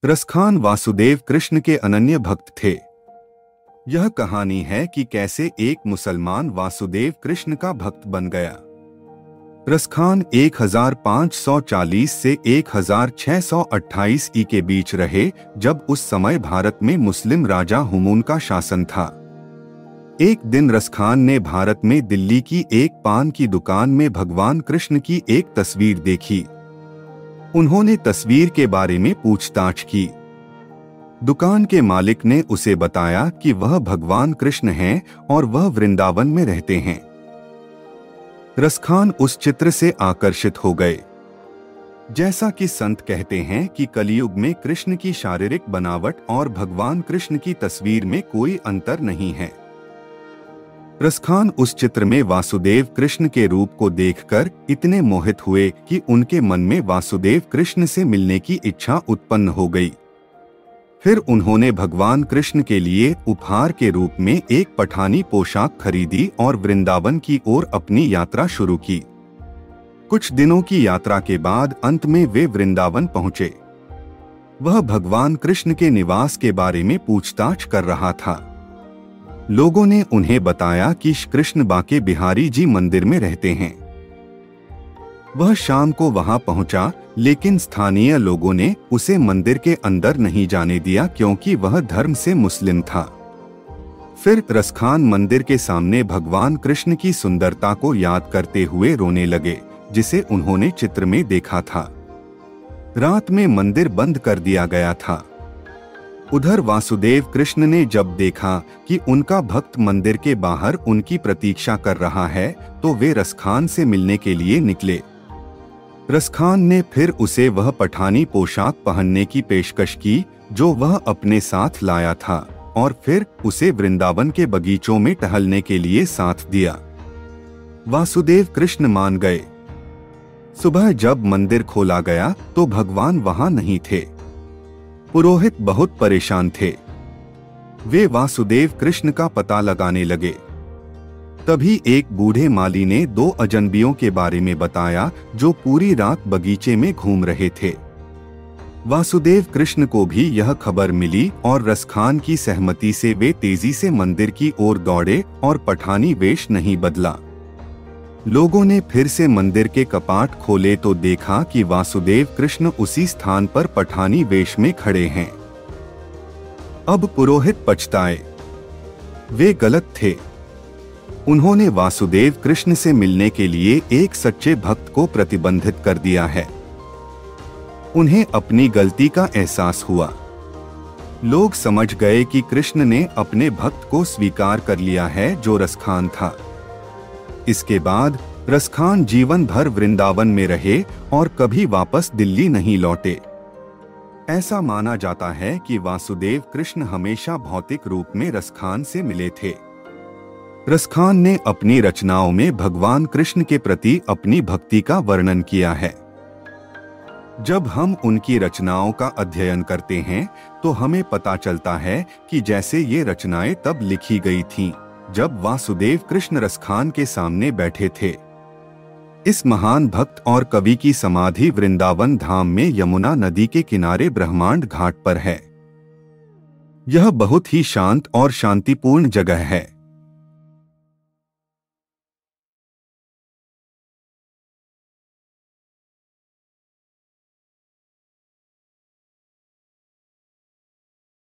रसखान वासुदेव कृष्ण के अनन्य भक्त थे। यह कहानी है कि कैसे एक मुसलमान वासुदेव कृष्ण का भक्त बन गया। रसखान 1540 से 1628 ई के बीच रहे, जब उस समय भारत में मुस्लिम राजा हुमायूं का शासन था। एक दिन रसखान ने भारत में दिल्ली की एक पान की दुकान में भगवान कृष्ण की एक तस्वीर देखी। उन्होंने तस्वीर के बारे में पूछताछ की। दुकान के मालिक ने उसे बताया कि वह भगवान कृष्ण हैं और वह वृंदावन में रहते हैं। रसखान उस चित्र से आकर्षित हो गए। जैसा कि संत कहते हैं कि कलयुग में कृष्ण की शारीरिक बनावट और भगवान कृष्ण की तस्वीर में कोई अंतर नहीं है। रसखान उस चित्र में वासुदेव कृष्ण के रूप को देखकर इतने मोहित हुए कि उनके मन में वासुदेव कृष्ण से मिलने की इच्छा उत्पन्न हो गई। फिर उन्होंने भगवान कृष्ण के लिए उपहार के रूप में एक पठानी पोशाक खरीदी और वृंदावन की ओर अपनी यात्रा शुरू की। कुछ दिनों की यात्रा के बाद अंत में वे वृंदावन पहुंचे। वह भगवान कृष्ण के निवास के बारे में पूछताछ कर रहा था। लोगों ने उन्हें बताया कि कृष्ण बांके बिहारी जी मंदिर में रहते हैं। वह शाम को वहां पहुंचा, लेकिन स्थानीय लोगों ने उसे मंदिर के अंदर नहीं जाने दिया क्योंकि वह धर्म से मुस्लिम था। फिर रसखान मंदिर के सामने भगवान कृष्ण की सुंदरता को याद करते हुए रोने लगे, जिसे उन्होंने चित्र में देखा था। रात में मंदिर बंद कर दिया गया था। उधर वासुदेव कृष्ण ने जब देखा कि उनका भक्त मंदिर के बाहर उनकी प्रतीक्षा कर रहा है, तो वे रसखान से मिलने के लिए निकले। रसखान ने फिर उसे वह पठानी पोशाक पहनने की पेशकश की जो वह अपने साथ लाया था, और फिर उसे वृंदावन के बगीचों में टहलने के लिए साथ दिया। वासुदेव कृष्ण मान गए। सुबह जब मंदिर खोला गया तो भगवान वहां नहीं थे। पुरोहित बहुत परेशान थे। वे वासुदेव कृष्ण का पता लगाने लगे। तभी एक बूढ़े माली ने दो अजनबियों के बारे में बताया जो पूरी रात बगीचे में घूम रहे थे। वासुदेव कृष्ण को भी यह खबर मिली और रसखान की सहमति से वे तेजी से मंदिर की ओर दौड़े और पठानी वेश नहीं बदला। लोगों ने फिर से मंदिर के कपाट खोले तो देखा कि वासुदेव कृष्ण उसी स्थान पर पठानी वेश में खड़े हैं। अब पुरोहित पछताए। वे गलत थे। उन्होंने वासुदेव कृष्ण से मिलने के लिए एक सच्चे भक्त को प्रतिबंधित कर दिया है। उन्हें अपनी गलती का एहसास हुआ। लोग समझ गए कि कृष्ण ने अपने भक्त को स्वीकार कर लिया है जो रसखान था। इसके बाद रसखान जीवन भर वृंदावन में रहे और कभी वापस दिल्ली नहीं लौटे। ऐसा माना जाता है कि वासुदेव कृष्ण हमेशा भौतिक रूप में रसखान से मिले थे। रसखान ने अपनी रचनाओं में भगवान कृष्ण के प्रति अपनी भक्ति का वर्णन किया है। जब हम उनकी रचनाओं का अध्ययन करते हैं तो हमें पता चलता है कि जैसे ये रचनाएं तब लिखी गई थीं जब वासुदेव कृष्ण रसखान के सामने बैठे थे। इस महान भक्त और कवि की समाधि वृंदावन धाम में यमुना नदी के किनारे ब्रह्मांड घाट पर है। यह बहुत ही शांत और शांतिपूर्ण जगह है।